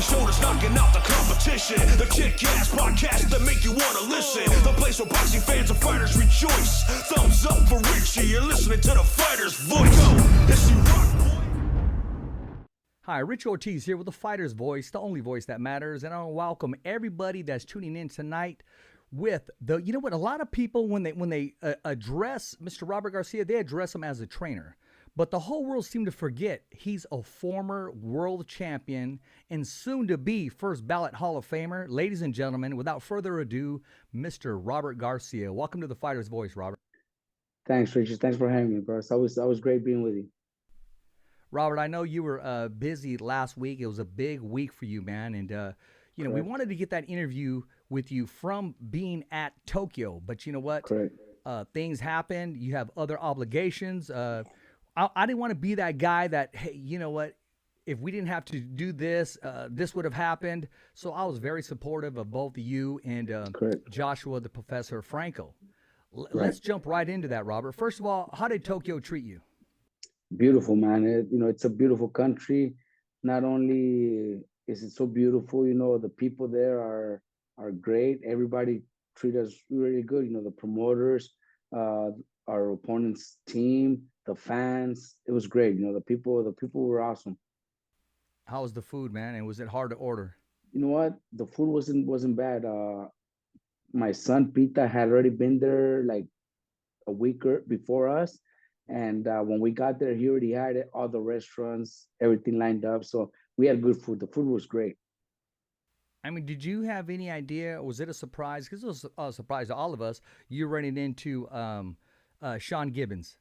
shoulders, knocking out the competition. The kick-ass podcast that make you want to listen. The place where boxing fans and fighters rejoice. Thumbs up for Richie, you're listening to the fighter's voice. Yo, it's you rock, boy. Hi, Rich Ortiz here with the fighter's voice, the only voice that matters. And I want to welcome everybody that's tuning in tonight with the, you know what, a lot of people, when they address Mr. Robert Garcia, they address him as a trainer. But the whole world seemed to forget he's a former world champion and soon to be first ballot Hall of Famer. Ladies and gentlemen, without further ado, Mr. Robert Garcia. Welcome to the fighter's voice, Robert. Thanks, Richard. Thanks for having me, bro. It's always great being with you. Robert, I know you were busy last week. It was a big week for you, man. And, you know, we wanted to get that interview with you from being at Tokyo. But you know what? Things happened. You have other obligations. I didn't want to be that guy that, hey, you know what? If we didn't have to do this, this would have happened. So I was very supportive of both you and Joshua, the Professor Franco. Let's jump right into that, Robert. First of all, how did Tokyo treat you? Beautiful, man. It's a beautiful country. Not only is it so beautiful, the people there are great. Everybody treat us really good. The promoters, our opponent's team, the fans. It was great. The people were awesome. How was the food, man? And was it hard to order? You know what? The food wasn't bad. My son Pita had already been there like a week before us. And when we got there, he already had all the restaurants, everything lined up. So we had good food. The food was great. I mean, did you have any idea? Was it a surprise? Because it was a surprise to all of us. You running into Sean Gibbons.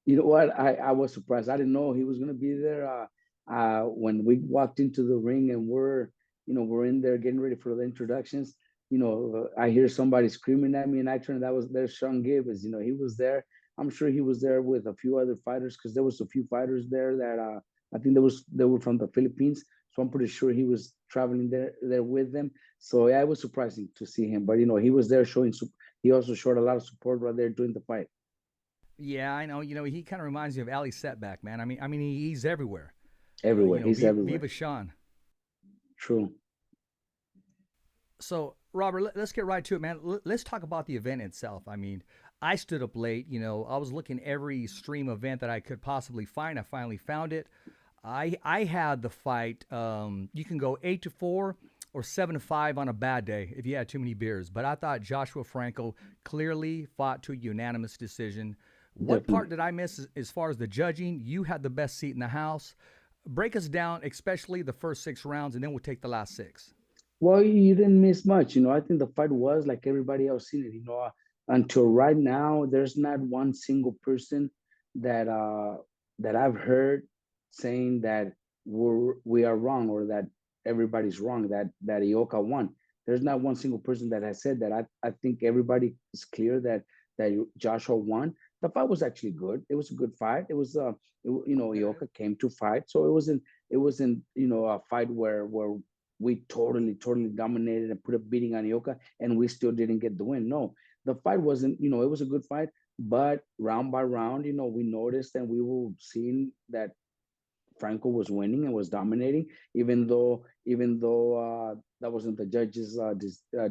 You know what? I was surprised. I didn't know he was going to be there. When we walked into the ring and we're in there getting ready for the introductions, I hear somebody screaming at me, and I turned. There's Sean Gibbons. He was there. I'm sure he was there with a few other fighters, because there was a few fighters there that I think they were from the Philippines. So I'm pretty sure he was traveling there with them. So yeah, it was surprising to see him. But he was there showing. He also showed a lot of support right there during the fight. Yeah, I know. He kind of reminds me of Ali Setback, man. I mean, he's everywhere. Everywhere. He's everywhere. Viva Sean. True. So, Robert, let's get right to it, man. Let's talk about the event itself. I mean, I stood up late. I was looking every stream event that I could possibly find. I finally found it. I had the fight. You can go 8-4 or 7-5 on a bad day if you had too many beers. But I thought Joshua Franco clearly fought to a unanimous decision. What part did I miss as far as the judging? You had the best seat in the house. Break us down, especially the first 6 rounds, and then we'll take the last 6. Well, you didn't miss much. I think the fight was like everybody else seen it. Until right now, there's not one single person that I've heard saying that we are wrong, or that everybody's wrong, that Ioka won. There's not one single person that has said that. I think everybody is clear that Joshua won. The fight was actually good. It was a good fight. It was Ioka came to fight, so it wasn't a fight where we totally dominated and put a beating on Ioka and we still didn't get the win. No, the fight wasn't, it was a good fight, but round by round, we noticed and we were seeing that Franco was winning and was dominating, even though that wasn't the judge's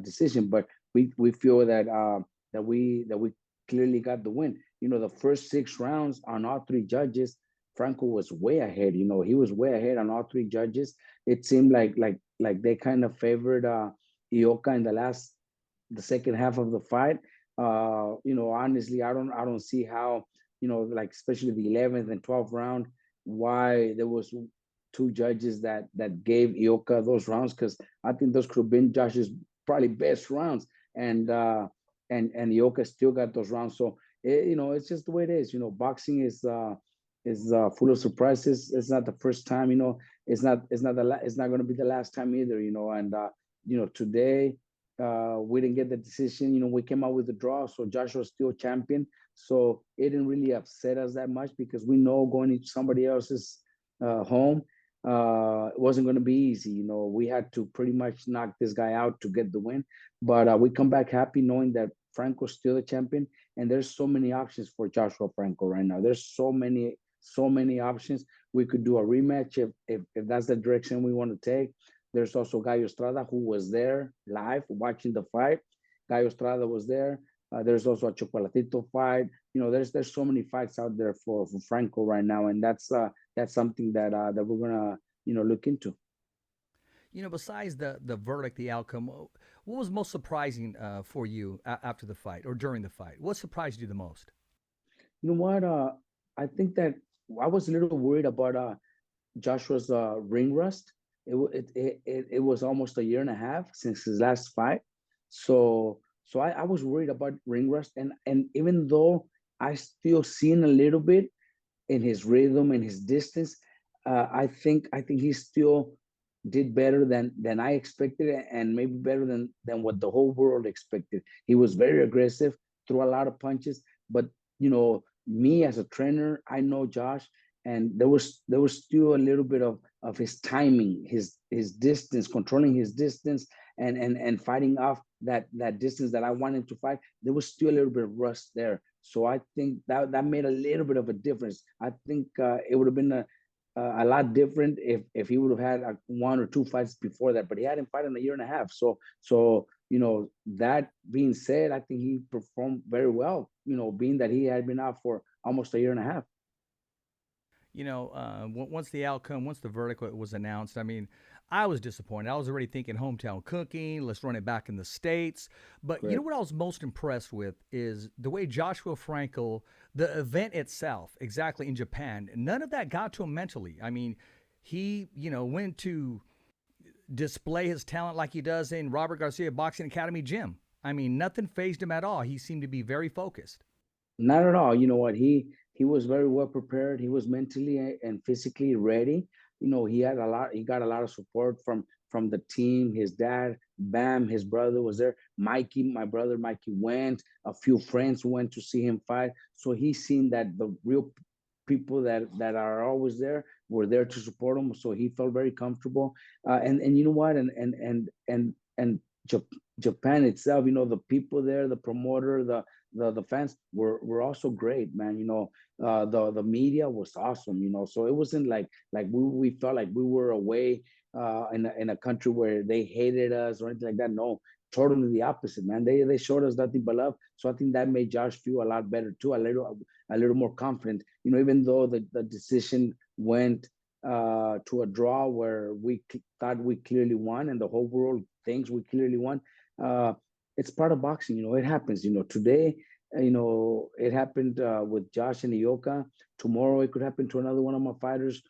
decision. But we feel that we clearly got the win. The first 6 rounds on all 3 judges, Franco was way ahead. He was way ahead on all 3 judges. It seemed like they kind of favored Ioka in the second half of the fight. Honestly, I don't see how, especially the 11th and 12th round, why there was 2 judges that gave Ioka those rounds, because I think those could have been Josh's probably best rounds, and Ioka still got those rounds. So it's just the way it is. Boxing is full of surprises. It's not the first time. It's not going to be the last time either. And today we didn't get the decision. We came out with the draw, so Joshua's still champion. So it didn't really upset us that much, because we know going into somebody else's home, it wasn't going to be easy. We had to pretty much knock this guy out to get the win. But we come back happy knowing that Franco's still the champion, and there's so many options for Joshua Franco right now. There's so many options. We could do a rematch if that's the direction we want to take. There's also Gallo Estrada, who was there live watching the fight. Gallo Estrada was there. There's also a Chocolatito fight. There's so many fights out there for Franco right now, and that's something that we're gonna look into. Besides the verdict, the outcome, what was most surprising for you after the fight or during the fight? What surprised you the most? You know what? I think that I was a little worried about Joshua's ring rust. It was almost a year and a half since his last fight, so I was worried about ring rust, and even though I still seen a little bit in his rhythm and his distance, I think he still did better than I expected, and maybe better than what the whole world expected. He was very aggressive, threw a lot of punches, but me as a trainer, I know Josh, and there was still a little bit of his timing, his distance, controlling his distance, and fighting off that distance that I wanted to fight. There was still a little bit of rust there, so I think that made a little bit of a difference. I think it would have been a lot different if he would have had one or two fights before that, but he hadn't fought in a year and a half. So that being said, I think he performed very well. Being that he had been out for almost a year and a half. Once the outcome, once the verdict was announced, I mean, I was disappointed. I was already thinking hometown cooking, let's run it back in the States. But you know what I was most impressed with is the way Joshua Franco, the event itself, exactly in Japan, none of that got to him mentally. I mean, he, went to display his talent like he does in Robert Garcia Boxing Academy gym. I mean, nothing phased him at all. He seemed to be very focused. Not at all. You know what? He was very well prepared. He was mentally and physically ready. He got a lot of support from the team. His dad, Bam, his brother was there. Mikey, my brother Mikey went. A few friends went to see him fight. So he's seen that the real people that are always there were there to support him. So he felt very comfortable. And you know what? And Japan itself, the people there, the promoter, the fans were also great, man. The media was awesome. So it wasn't like we felt like we were away in a country where they hated us or anything like that. No, totally the opposite, man. They showed us nothing but love. So I think that made Josh feel a lot better too, a little more confident. Even though the decision went to a draw where we thought we clearly won, and the whole world thinks we clearly won. Uh, it's part of boxing. It happens. Today, it happened with Josh and Ioka. Tomorrow, it could happen to another one of my fighters,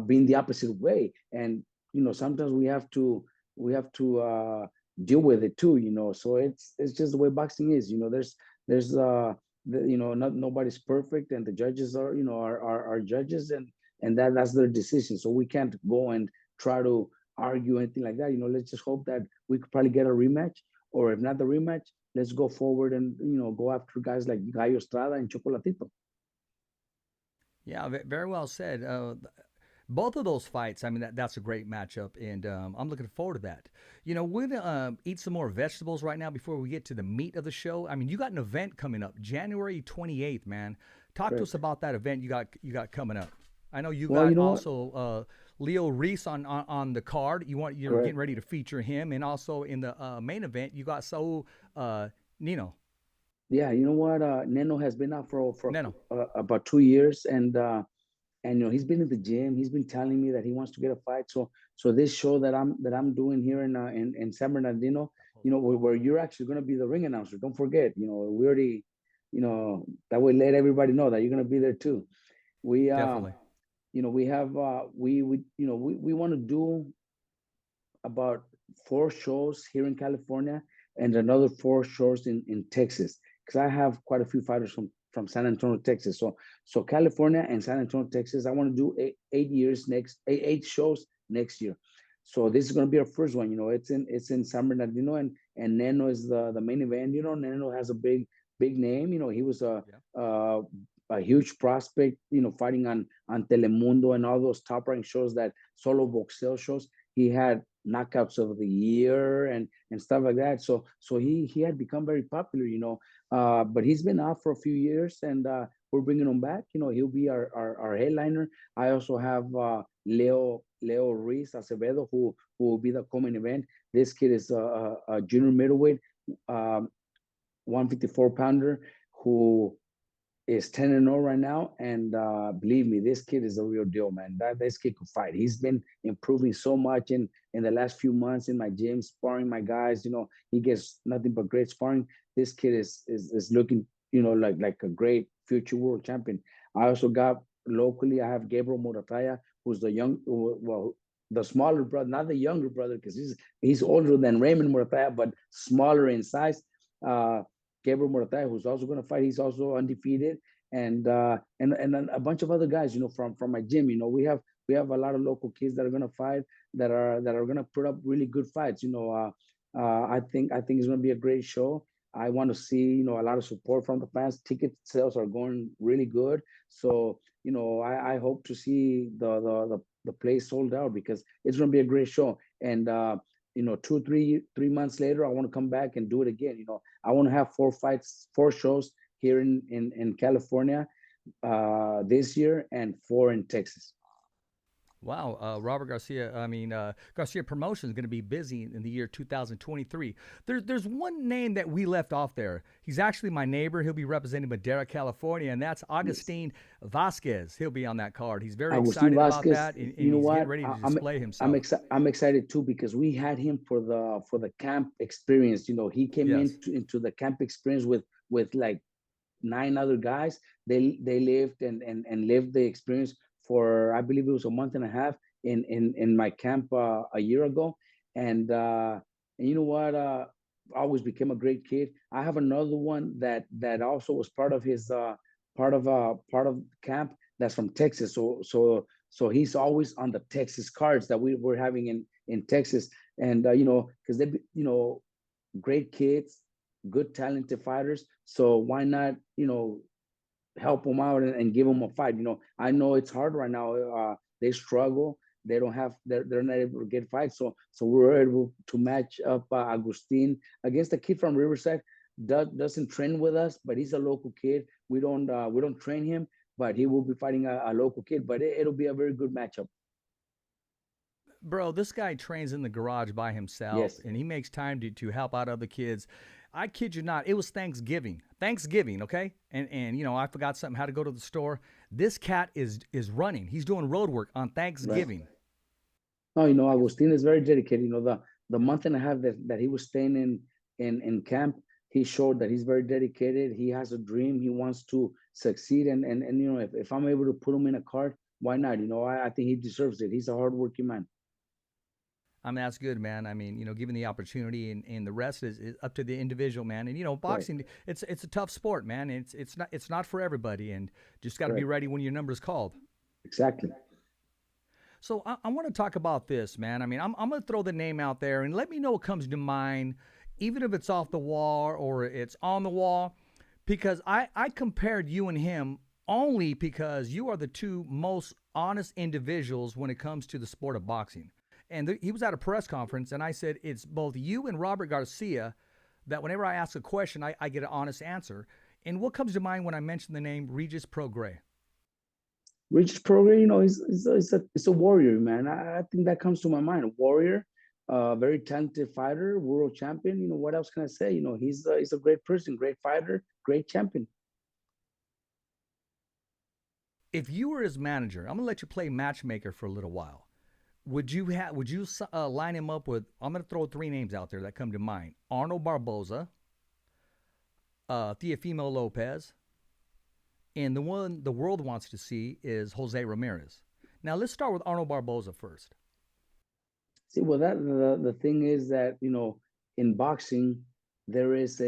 being the opposite way. And sometimes we have to deal with it too. So it's just the way boxing is. There's not nobody's perfect, and the judges are judges, and that's their decision. So we can't go and try to argue anything like that. Let's just hope that we could probably get a rematch, or if not the rematch, let's go forward and go after guys like Gallo Estrada and Chocolatito. Yeah, very well said. Both of those fights, I mean, that's a great matchup, and I'm looking forward to that. We're going to eat some more vegetables right now before we get to the meat of the show. I mean, you got an event coming up, January 28th, man. Talk to us about that event you got coming up. I know you got also Leo Reese on the card. You're getting ready to feature him, and also in the main event, you got Saul Nino. Yeah, you know what? Neno has been out for Neno. about 2 years, and he's been in the gym. He's been telling me that he wants to get a fight. So this show that I'm doing here in San Bernardino, where you're actually going to be the ring announcer. Don't forget, we already, that way let everybody know that you're going to be there too. We Definitely. we have we want to do about 4 shows here in California and another 4 shows in Texas, because I have quite a few fighters from San Antonio, Texas. So California and San Antonio, Texas. I want to do 8 shows next year. So this is going to be our first one. It's in San Bernardino, and Neno is the main event. Neno has a big name. He was a huge prospect. Fighting on Telemundo and all those top ranked shows, that solo boxeo shows. He had knockouts of the year and stuff like that. So he had become very popular. But he's been out for a few years, and we're bringing him back. You know, he'll be our headliner. I also have Leo Ruiz Acevedo, who will be the co-main event. This kid is a junior middleweight, 154 pounder, who is 10-0 right now. And believe me, this kid is a real deal, man. This kid could fight. He's been improving so much in the last few months in my gym, sparring my guys. You know, he gets nothing but great sparring. This kid is looking, you know, like a great future world champion. I also got locally, I have Gabriel Morataya, who's the smaller brother, not the younger brother, because he's older than Raymond Morataya, but smaller in size. Gabriel Morataya, who's also going to fight. He's also undefeated, and then a bunch of other guys, you know, from my gym. You know, we have a lot of local kids that are going to fight, that are going to put up really good fights. You know, I think it's going to be a great show. I want to see, you know, a lot of support from the fans. Ticket sales are going really good, so you know, I hope to see the place sold out, because it's going to be a great show. And you know, 3 months later, I want to come back and do it again. You know, I want to have 4 fights, 4 shows here in California this year, and 4 in Texas. Wow, Robert Garcia. Garcia Promotions is going to be busy in the year 2023. There's one name that we left off there. He's actually my neighbor. He'll be representing Madera, California, and that's Agustin Vasquez. He'll be on that card. He's very excited about that, and you know he's what? getting ready to display himself. I'm excited too, because we had him for the camp experience. You know, he came into the camp experience with like 9 other guys. They lived and lived the experience for, I believe it was a month and a half in my camp a year ago. And you know what? Always became a great kid. I have another one that also was part of his part of camp, that's from Texas. So he's always on the Texas cards that we were having in Texas. And you know, because they, you know, great kids, good talented fighters. So why not, you know, help them out and give them a fight? You know, I know it's hard right now. They struggle. They don't have. They're not able to get fights. So we're able to match up Agustin against a kid from Riverside. Doesn't train with us, but he's a local kid. We don't train him, but he will be fighting a local kid. But it'll be a very good matchup. Bro, this guy trains in the garage by himself, Yes. and he makes time to help out other kids. I kid you not, it was Thanksgiving, okay? And you know, I forgot something, how to go to the store. This cat is running. He's doing road work on Thanksgiving. Right. No, you know, Agustin is very dedicated. You know, the month and a half that he was staying in camp, he showed that he's very dedicated. He has a dream. He wants to succeed. And you know, if I'm able to put him in a card, why not? You know, I think he deserves it. He's a hardworking man. I mean, that's good, man. I mean, you know, given the opportunity, and the rest is up to the individual, man. And you know, boxing, right, it's a tough sport, man. It's not for everybody, and just got to be ready when your number is called. Exactly. So I want to talk about this, man. I mean, I'm going to throw the name out there, and let me know what comes to mind, even if it's off the wall or it's on the wall, because I compared you and him only because you are the two most honest individuals when it comes to the sport of boxing. And he was at a press conference, and I said, it's both you and Robert Garcia that whenever I ask a question, I get an honest answer. And what comes to mind when I mention the name Regis Prograis? Regis Prograis, you know, he's a warrior, man. I think that comes to my mind. A warrior, very talented fighter, world champion. You know, what else can I say? You know, he's a great person, great fighter, great champion. If you were his manager, I'm going to let you play matchmaker for a little while. Would you line him up with? I'm going to throw 3 names out there that come to mind: Arnold Barboza, Teofimo Lopez, and the one the world wants to see is Jose Ramirez. Now let's start with Arnold Barboza first. See, well, the thing is that, you know, in boxing there is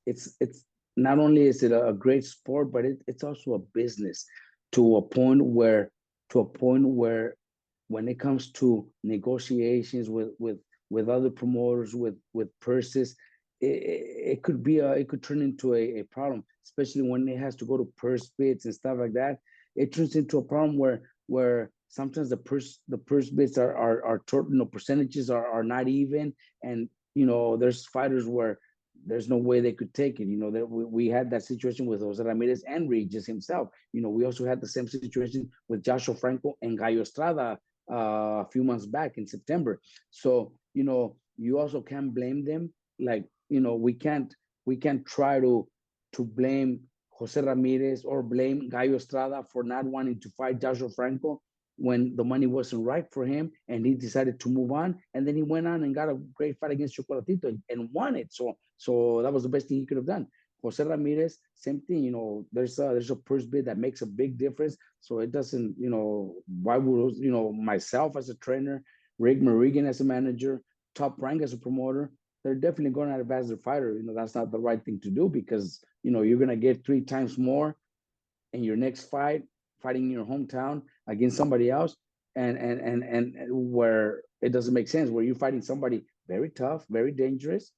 it's not only is it a great sport, but it's also a business to a point where when it comes to negotiations with other promoters, with purses, it could turn into a problem, especially when it has to go to purse bids and stuff like that. It turns into a problem where sometimes the purse bids are you know, percentages are not even, and you know, there's fighters where there's no way they could take it. We had that situation with Jose Ramirez and Regis himself. We also had the same situation with Joshua Franco and Gallo Estrada a few months back in September. So, you also can't blame them. Like, we can't try to blame Jose Ramirez or blame Gallo Estrada for not wanting to fight Joshua Franco when the money wasn't right for him and he decided to move on. And then he went on and got a great fight against Chocolatito and won it. So that was the best thing he could have done. Jose Ramirez, same thing. There's a purse bid that makes a big difference. So it doesn't, why would, myself as a trainer, Rick Merrigan as a manager, Top Rank as a promoter, they're definitely going to advance their fighter. That's not the right thing to do, because, you're going to get 3 times more in your next fight, fighting in your hometown against somebody else, and where it doesn't make sense, where you're fighting somebody very tough, very dangerous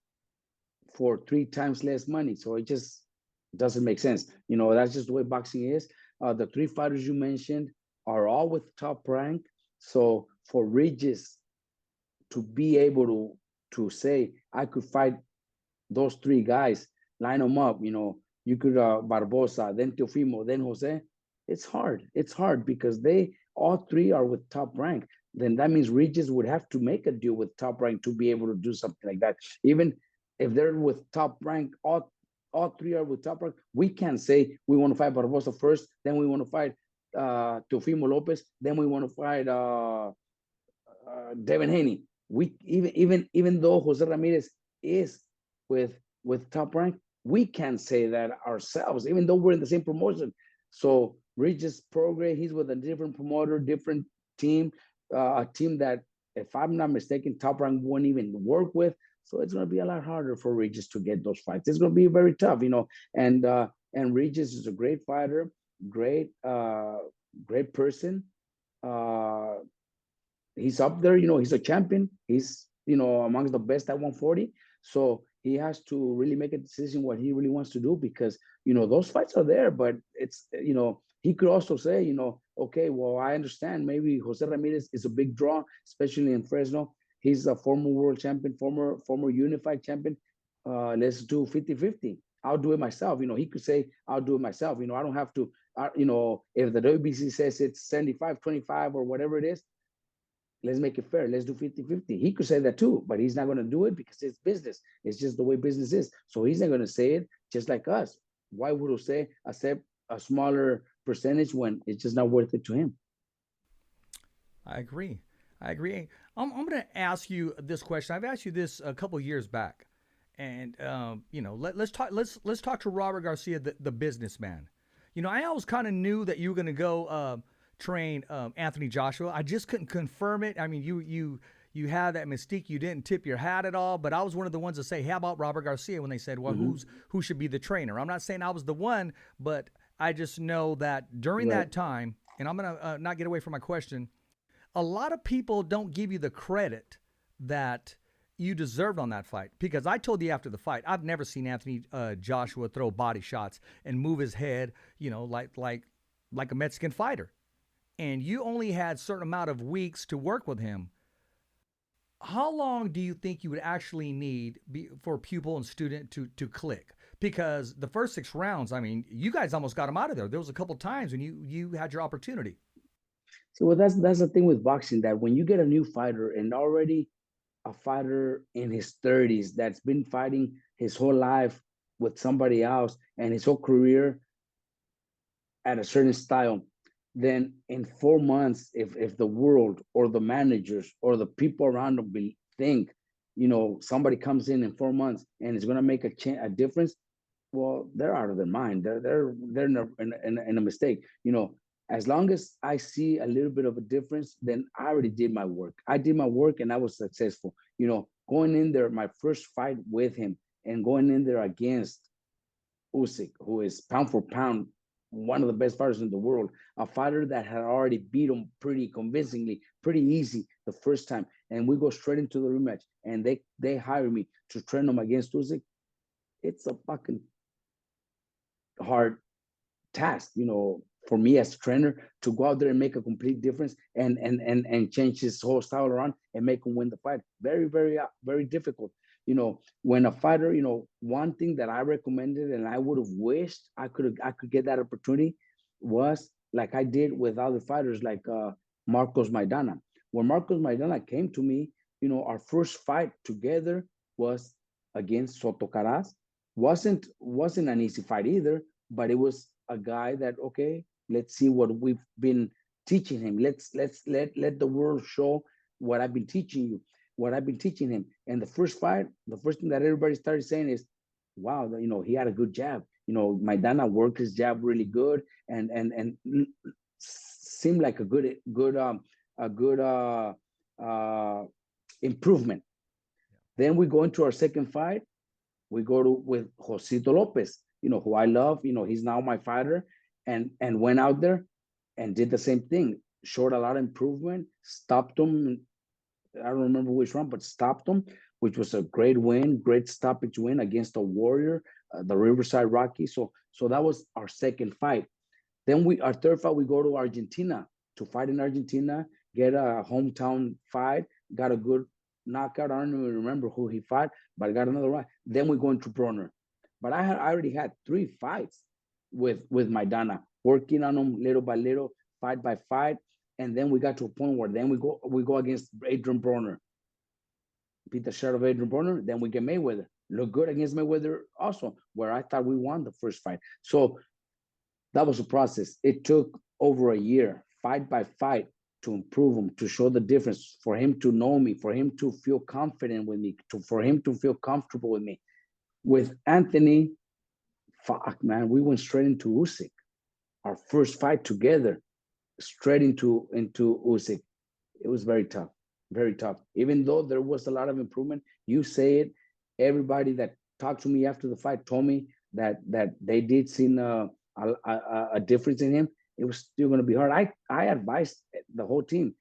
for 3 times less money. So it just doesn't make sense. That's just the way boxing is. The 3 fighters you mentioned are all with Top Rank. So for Regis to be able to say, I could fight those 3 guys, line them up, you could Barbosa, then Teofimo, then Jose. It's hard because they all 3 are with Top Rank. Then that means Regis would have to make a deal with Top Rank to be able to do something like that. Even if they're with Top Rank, all 3 are with Top Rank. We can't say we want to fight Barbosa first, then we want to fight Teofimo Lopez, then we want to fight Devin Haney. We even though Jose Ramirez is with Top Rank, we can't say that ourselves, even though we're in the same promotion. So Regis Prograis, he's with a different promoter, different team, a team that, if I'm not mistaken, Top Rank won't even work with. So it's going to be a lot harder for Regis to get those fights. It's going to be very tough, and Regis is a great fighter, great person. He's up there, he's a champion. He's, amongst the best at 140. So he has to really make a decision what he really wants to do, because, those fights are there, but it's, he could also say, okay, well, I understand maybe Jose Ramirez is a big draw, especially in Fresno. He's a former world champion, former unified champion. Let's do 50-50. I'll do it myself. He could say, I'll do it myself. I don't have to, if the WBC says it's 75-25 or whatever it is, let's make it fair. Let's do 50-50. He could say that too, but he's not going to do it because it's business. It's just the way business is. So he's not going to say it, just like us. Why would Jose accept a smaller percentage when it's just not worth it to him? I agree. I'm going to ask you this question. I've asked you this a couple years back, and let's talk to Robert Garcia, the businessman. I always kind of knew that you were going to go train Anthony Joshua. I just couldn't confirm it. I mean, you had that mystique. You didn't tip your hat at all, but I was one of the ones to say, "How about Robert Garcia?" When they said, "Well, who should be the trainer?" I'm not saying I was the one, but I just know that during that time, and I'm gonna not get away from my question. A lot of people don't give you the credit that you deserved on that fight, because I told you after the fight, I've never seen Anthony Joshua throw body shots and move his head, like a Mexican fighter. And you only had a certain amount of weeks to work with him. How long do you think you would actually need for pupil and student to click? Because the first 6 rounds, I mean, you guys almost got him out of there. There was a couple times when you had your opportunity. So, well, that's the thing with boxing, that when you get a new fighter, and already a fighter in his 30s that's been fighting his whole life with somebody else and his whole career at a certain style, then in 4 months, if the world or the managers or the people around them think, somebody comes in 4 months and is going to make a difference, well, they're out of their mind. They're in a mistake. As long as I see a little bit of a difference, then I already did my work. I did my work and I was successful. Going in there, my first fight with him, and going in there against Usyk, who is pound for pound one of the best fighters in the world, a fighter that had already beat him pretty convincingly, pretty easy the first time, and we go straight into the rematch, and they hire me to train them against Usyk. It's a fucking hard task, for me as a trainer, to go out there and make a complete difference and change his whole style around and make him win the fight. Very, very, very difficult. When a fighter, one thing that I recommended and I would have wished I could get that opportunity was like I did with other fighters like Marcos Maidana. When Marcos Maidana came to me, our first fight together was against Soto Caras. Wasn't an easy fight either, but it was a guy that, okay, let's see what we've been teaching him. Let the world show what I've been teaching you, what I've been teaching him. And the first fight, the first thing that everybody started saying is, wow, he had a good jab. Maidana worked his jab really good and seemed like a good improvement. Then we go into our second fight. We go with Josito Lopez, who I love. He's now my fighter, and went out there and did the same thing. Showed a lot of improvement. Stopped him. I don't remember which round, but stopped him, which was a great win, great stoppage win against a warrior, the Riverside Rocky. So that was our second fight. Then our third fight, we go to Argentina to fight in Argentina, get a hometown fight, got a good knockout. I don't even remember who he fought, but I got another one. Then we go into Bronner. But I already had 3 fights with Maidana, working on them little by little, fight by fight. And then we got to a point where then we go against Adrian Bronner, beat the shit of Adrian Bronner. Then we get Mayweather, look good against Mayweather also, where I thought we won the first fight. So that was a process. It took over a year, fight by fight, to improve him, to show the difference, for him to know me, for him to feel confident with me, for him to feel comfortable with me. With Anthony, fuck, man, we went straight into Usyk. Our first fight together, straight into Usyk. It was very tough, very tough. Even though there was a lot of improvement, you say it. Everybody that talked to me after the fight told me that they did see a difference in him. It was still going to be hard. I advised the whole team,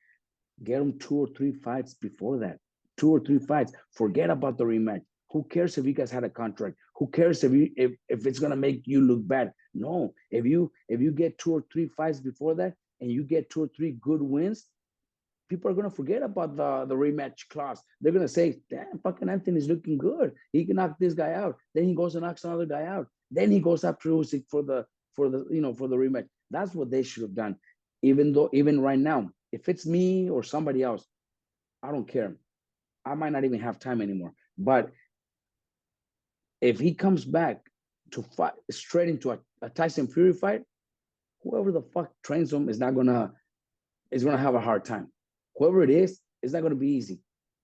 get him 2 or 3 fights before that. 2 or 3 fights. Forget about the rematch. Who cares if you guys had a contract? Who cares if it's going to make you look bad? No. If you get 2 or 3 fights before that and you get 2 or 3 good wins, people are going to forget about the rematch clause. They're going to say, damn, fucking Anthony's looking good. He can knock this guy out. Then he goes and knocks another guy out. Then he goes after Usyk for the rematch. That's what they should have done. Even right now, if it's me or somebody else, I don't care. I might not even have time anymore. But if he comes back to fight straight into a Tyson Fury fight, whoever the fuck trains him is gonna have a hard time. Whoever it is, it's not gonna be easy.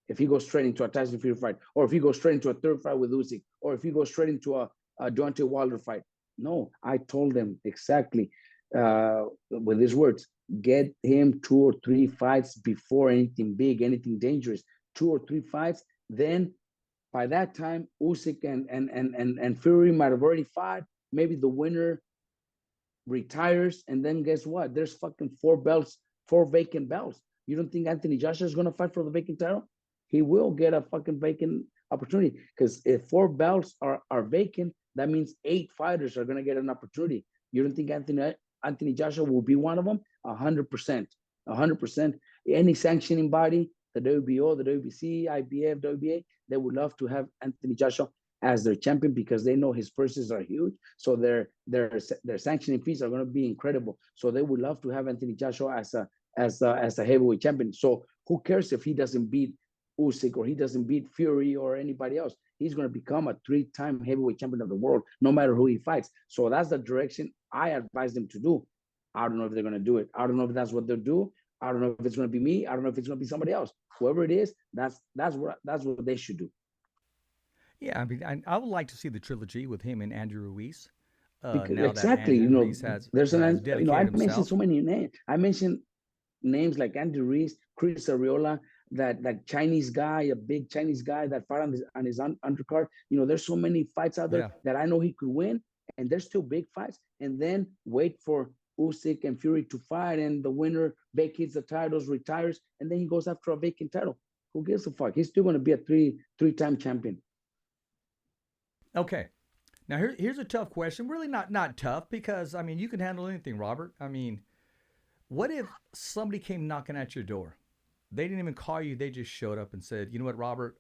If he goes straight into a Tyson Fury fight, or if he goes straight into a third fight with Usyk, or if he goes straight into a Deontay Wilder fight. No, I told them exactly with these words: get him 2 or 3 fights before anything big, anything dangerous. 2 or 3 fights. Then by that time, Usyk and Fury might have already fought. Maybe the winner retires, and then guess what? There's fucking 4 belts, 4 vacant belts. You don't think Anthony Joshua is gonna fight for the vacant title? He will get a fucking vacant opportunity, because if 4 belts are vacant, that means 8 fighters are gonna get an opportunity. You don't think Anthony Joshua will be one of them? 100%, 100%. Any sanctioning body, the WBO, the WBC, IBF, WBA, they would love to have Anthony Joshua as their champion, because they know his purses are huge. So their sanctioning fees are going to be incredible. So they would love to have Anthony Joshua as a heavyweight champion. So who cares if he doesn't beat Usyk or he doesn't beat Fury or anybody else? He's going to become a 3-time heavyweight champion of the world, no matter who he fights. So that's the direction I advise them to do. I don't know if they're going to do it. I don't know if that's what they'll do. I don't know if it's going to be me. I don't know if it's going to be somebody else. Whoever it is, that's what they should do. Yeah, I mean, I would like to see the trilogy with him and Andrew Ruiz. Now exactly, that Andrew Ruiz there's has dedicated I himself. mentioned so many names. I mentioned names like Andrew Ruiz, Chris Arreola, that Chinese guy, a big Chinese guy that fought on his undercard. There's so many fights out there that I know he could win, and there's still big fights. And then wait for Usyk and Fury to fight, and the winner vacates the titles, retires, and then he goes after a vacant title. Who gives a fuck? He's still going to be a three-time champion. Okay. Now here's a tough question. Really not tough, because I mean, you can handle anything, Robert. I mean, what if somebody came knocking at your door? They didn't even call you. They just showed up and said, "You know what, Robert?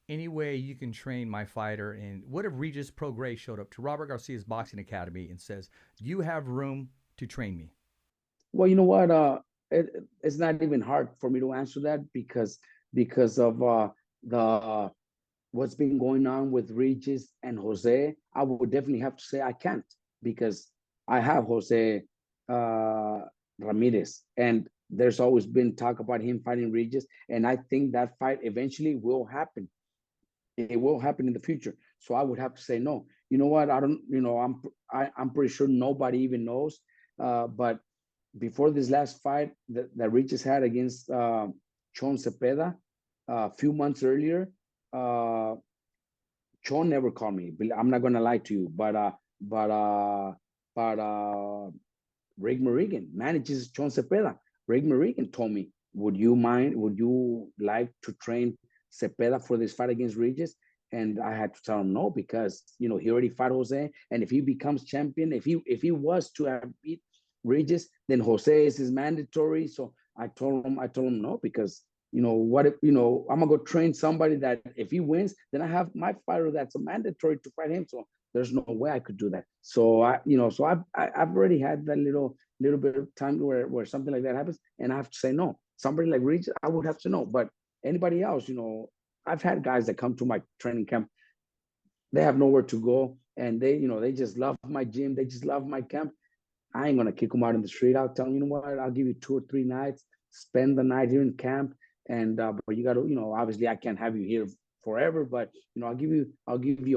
any way you can train my fighter? And what if Regis Prograis showed up to Robert Garcia's boxing academy and says, do you have room to train me? Well, you know what? It's not even hard for me to answer that because of the what's been going on with Regis and Jose. I would definitely have to say I can't, because I have Jose Ramirez, and there's always been talk about him fighting Regis, and I think that fight eventually will happen. It will happen in the future. So I would have to say no. You know what? I don't. You know, I'm pretty sure nobody even knows. But before this last fight that Regis had against Chon Cepeda a few months earlier, Chon never called me. I'm not gonna lie to you, but Rick Morrigan manages Chon Cepeda. Rick Morrigan told me, would you like to train Cepeda for this fight against Regis? And I had to tell him no, because he already fought Jose, and if he becomes champion, if he was to have beat Regis, then Jose is his mandatory. So I told him no, because what if I'm gonna go train somebody that if he wins, then I have my fighter that's a mandatory to fight him. So there's no way I could do that. So I've already had that little bit of time where something like that happens, and I have to say no. Somebody like Regis, I would have to know. But anybody else, I've had guys that come to my training camp. They have nowhere to go, and they just love my gym. They just love my camp. I ain't gonna kick them out in the street. I'll tell them, you know what? I'll give you 2 or 3 nights. Spend the night here in camp, and but you gotta, obviously I can't have you here forever. But I'll give you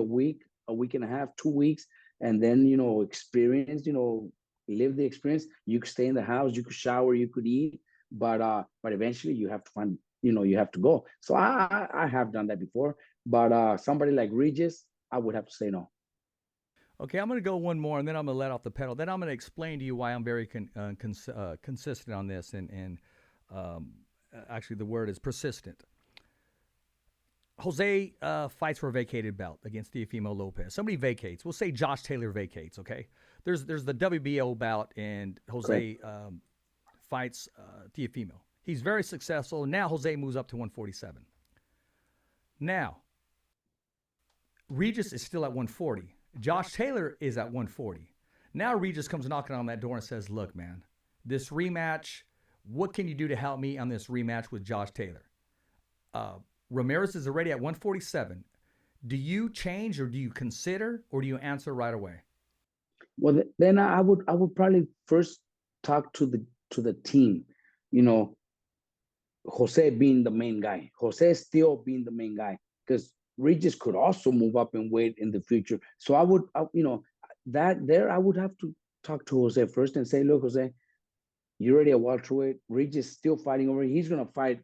a week and a half, 2 weeks, and then experience, live the experience. You could stay in the house, you could shower, you could eat, but eventually you have to find, you have to go. So I have done that before, but somebody like Regis, I would have to say no. Okay, I'm going to go one more, and then I'm going to let off the pedal. Then I'm going to explain to you why I'm very consistent on this, and actually the word is persistent. Jose fights for a vacated belt against Teofimo Lopez. Somebody vacates. We'll say Josh Taylor vacates, okay? There's the WBO bout, and Jose fights Teofimo. He's very successful. Now Jose moves up to 147. Now, Regis is still at 140. Josh Taylor is at 140. Now Regis comes knocking on that door and says, look, man, this rematch, what can you do to help me on this rematch with Josh Taylor? Ramirez is already at 147. Do you change, or do you consider, or do you answer right away? Well, then I would probably first talk to the team, Jose being the main guy. Jose still being the main guy, because Regis could also move up in weight in the future. So I would have to talk to Jose first and say, look, Jose, you're already a welterweight. Regis still fighting over. He's going to fight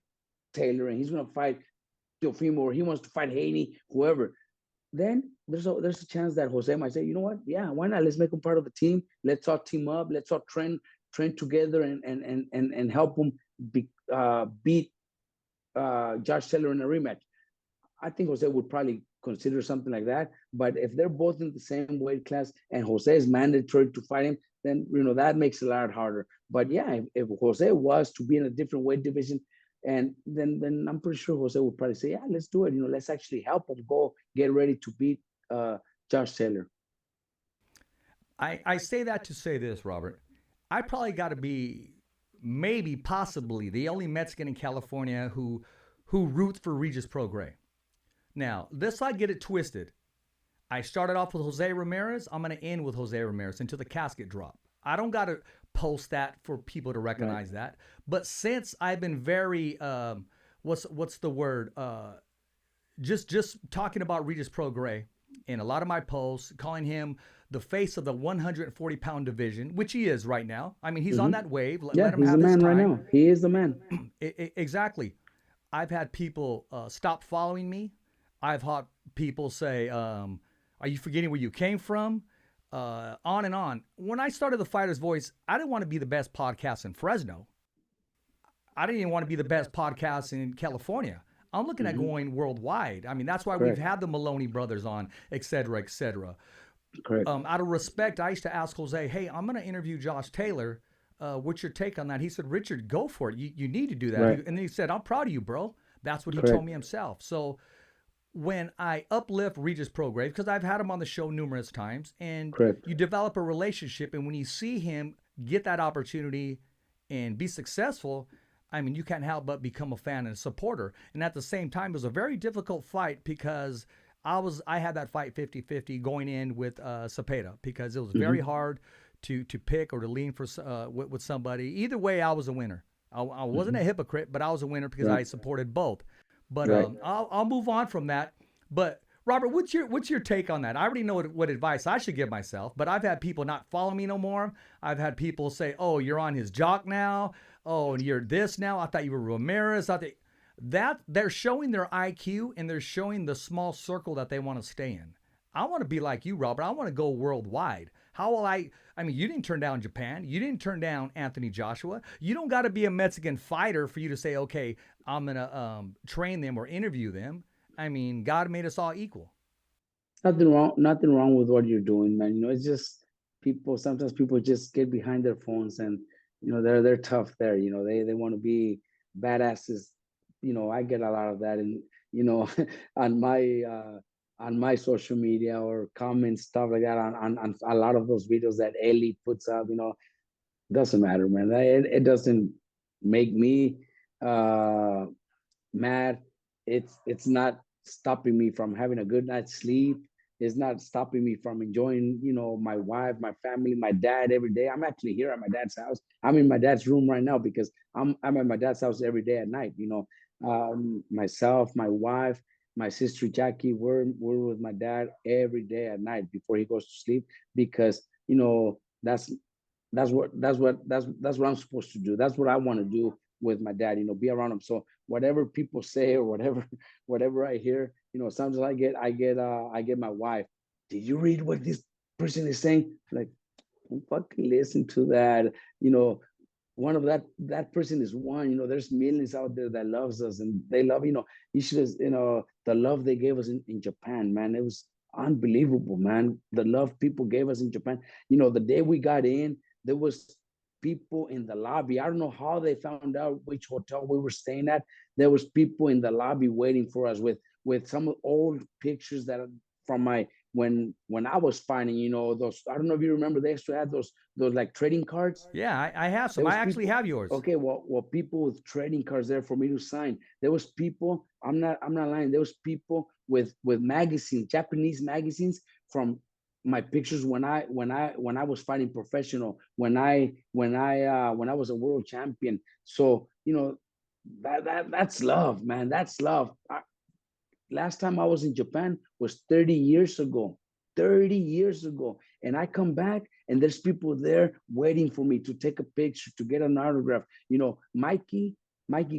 Taylor, and he's going to fight Teofimo, or he wants to fight Haney, whoever. Then there's a chance that Jose might say, you know what? Yeah, why not? Let's make him part of the team. Let's all team up. Let's all train together and help him beat Josh Taylor in a rematch. I think Jose would probably consider something like that. But if they're both in the same weight class and Jose is mandatory to fight him, then that makes it a lot harder. But yeah, if Jose was to be in a different weight division, and then I'm pretty sure Jose would probably say, yeah, let's do it. Let's actually help him go get ready to beat Josh Taylor. I say that to say this, Robert. I probably got to be maybe possibly the only Mexican in California who roots for Regis Prograis. Now, let's not get it twisted. I started off with Jose Ramirez. I'm going to end with Jose Ramirez until the casket drop. I don't got to post that for people to recognize that. But since I've been very, what's the word? Just talking about Regis Prograis in a lot of my posts, calling him the face of the 140-pound division, which he is right now. I mean, he's on that wave. Let him he's have the man his time. right now. He is the man. Exactly. I've had people stop following me. I've had people say, are you forgetting where you came from? On and on. When I started The Fighter's Voice, I didn't want to be the best podcast in Fresno. I didn't even want to be the best podcast in California. I'm looking at going worldwide. I mean, that's why we've had the Maloney brothers on, et cetera, et cetera. Out of respect, I used to ask Jose, hey, I'm going to interview Josh Taylor. What's your take on that? He said, Richard, go for it. You need to do that. And then he said, I'm proud of you, bro. That's what he told me himself. So when I uplift Regis Prograde, because I've had him on the show numerous times, and Correct. you develop a relationship, and when you see him get that opportunity and be successful, I mean, you can't help but become a fan and a supporter. And at the same time, it was a very difficult fight because I had that fight 50-50 going in with Cepeda, because it was very hard to pick or to lean for with somebody. Either way, I was a winner. I wasn't a hypocrite, but I was a winner because I supported both. But I'll move on from that. But Robert, what's your take on that? I already know what advice I should give myself, but I've had people not follow me no more. I've had people say, "Oh, you're on his jock now. Oh, and you're this now. I thought you were Ramirez." That they're showing their IQ and they're showing the small circle that they want to stay in. I want to be like you, Robert. I want to go worldwide. How will I mean, you didn't turn down Japan. You didn't turn down Anthony Joshua. You don't got to be a Mexican fighter for you to say, okay, I'm going to train them or interview them. I mean, God made us all equal. Nothing wrong with what you're doing, man. It's just sometimes people just get behind their phones and, they're tough there. They want to be badasses. I get a lot of that. And, on my social media or comments, stuff like that on a lot of those videos that Ellie puts up, doesn't matter, man. It doesn't make me mad. It's not stopping me from having a good night's sleep. It's not stopping me from enjoying, my wife, my family, my dad every day. I'm actually here at my dad's house. I'm in my dad's room right now because I'm at my dad's house every day at night. Myself, my wife, my sister Jackie, we're with my dad every day at night before he goes to sleep, because that's what I'm supposed to do. That's what I want to do with my dad, be around him. So whatever people say or whatever I hear, sometimes I get my wife, did you read what this person is saying? Like, don't fucking listen to that. One of that person is one. There's millions out there that loves us, and they love, you should have, the love they gave us in Japan, man. It was unbelievable, man. The love people gave us in Japan. The day we got in, there was people in the lobby. I don't know how they found out which hotel we were staying at. There was people in the lobby waiting for us with some old pictures that from when I was fighting, those, I don't know if you remember, they used to have those like trading cards. Yeah, I have some. I actually have yours. Okay, well, people with trading cards there for me to sign. There was people, I'm not lying, there was people with magazines, Japanese magazines, from my pictures when I was fighting professional, when I was a world champion. So that's love, man. That's love. Last time I was in Japan was 30 years ago. 30 years ago. And I come back and there's people there waiting for me to take a picture, to get an autograph. Mikey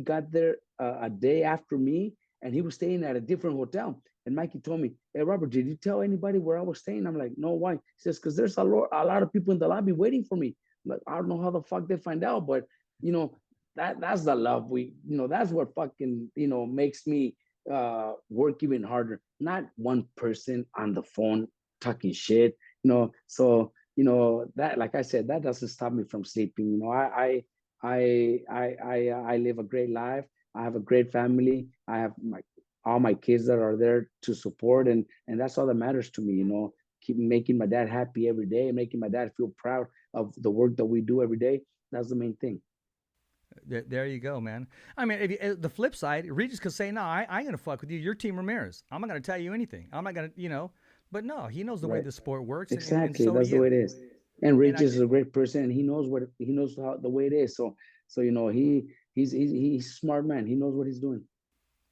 got there a day after me, and he was staying at a different hotel. And Mikey told me, "Hey, Robert, did you tell anybody where I was staying?" I'm like, "No, why?" He says, "Because there's a lot of people in the lobby waiting for me." I'm like, I don't know how the fuck they find out, but that's the love that's what fucking makes me work even harder. Not one person on the phone talking shit, so that, like I said, that doesn't stop me from sleeping. I live a great life. I have a great family. I have all my kids that are there to support, and that's all that matters to me. Keep making my dad happy every day, making my dad feel proud of the work that we do every day. That's the main thing. There you go, man. I mean, the flip side, Regis could say, "No, I ain't gonna fuck with you. You're Team Ramirez. I'm not gonna tell you anything. I'm not gonna, But no, he knows the way the sport works. Exactly, and so that's the way it is. And Regis is a great person, and he knows how the way it is. So he's a smart man. He knows what he's doing.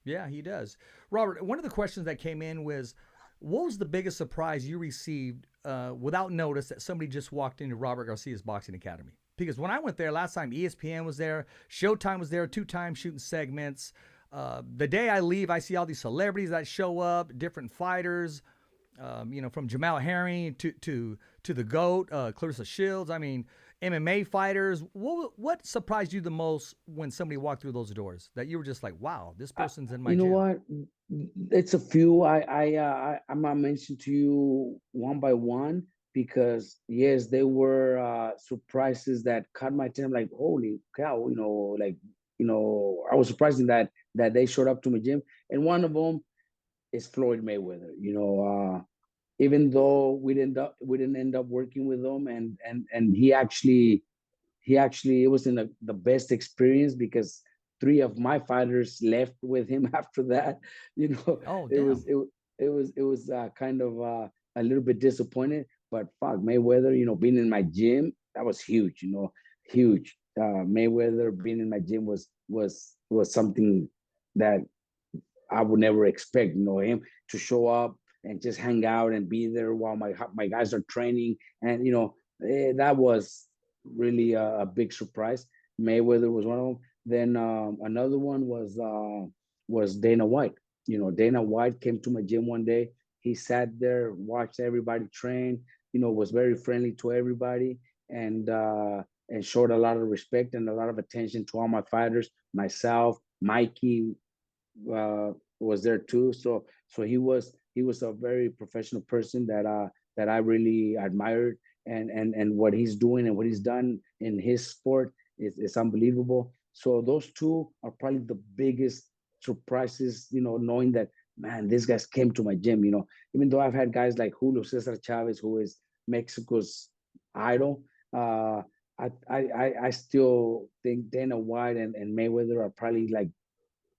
Yeah, he does. Robert, one of the questions that came in was, what was the biggest surprise you received without notice that somebody just walked into Robert Garcia's Boxing Academy? Because when I went there last time, ESPN was there, Showtime was there, 2 times shooting segments. The day I leave, I see all these celebrities that show up, different fighters, from Jamal Herring to the GOAT, Clarissa Shields. I mean, MMA fighters. What surprised you the most when somebody walked through those doors that you were just like, wow, this person's in my gym? You know what? It's a few. I'm not mentioning to you one by one, because yes, they were surprises that caught my attention. Like, holy cow, I was surprised that they showed up to my gym. And one of them is Floyd Mayweather. Even though we didn't end up working with him, and he actually it was in the best experience because three of my fighters left with him after that. you know Oh, it was damn. it was kind of a little bit disappointed, but fuck Mayweather, being in my gym, that was huge. Huge. Mayweather being in my gym was something that I would never expect, him to show up and just hang out and be there while my guys are training. And that was really a big surprise. Mayweather was one of them. Then another one was Dana White. Dana White came to my gym one day. He sat there, watched everybody train. Was very friendly to everybody, and showed a lot of respect and a lot of attention to all my fighters, myself, Mikey, was there too. So he was a very professional person that I really admired, and what he's doing and what he's done in his sport is unbelievable. So those two are probably the biggest surprises, knowing that, man, these guys came to my gym. Even though I've had guys like Julio Cesar Chavez, who is Mexico's idol. I still think Dana White and Mayweather are probably like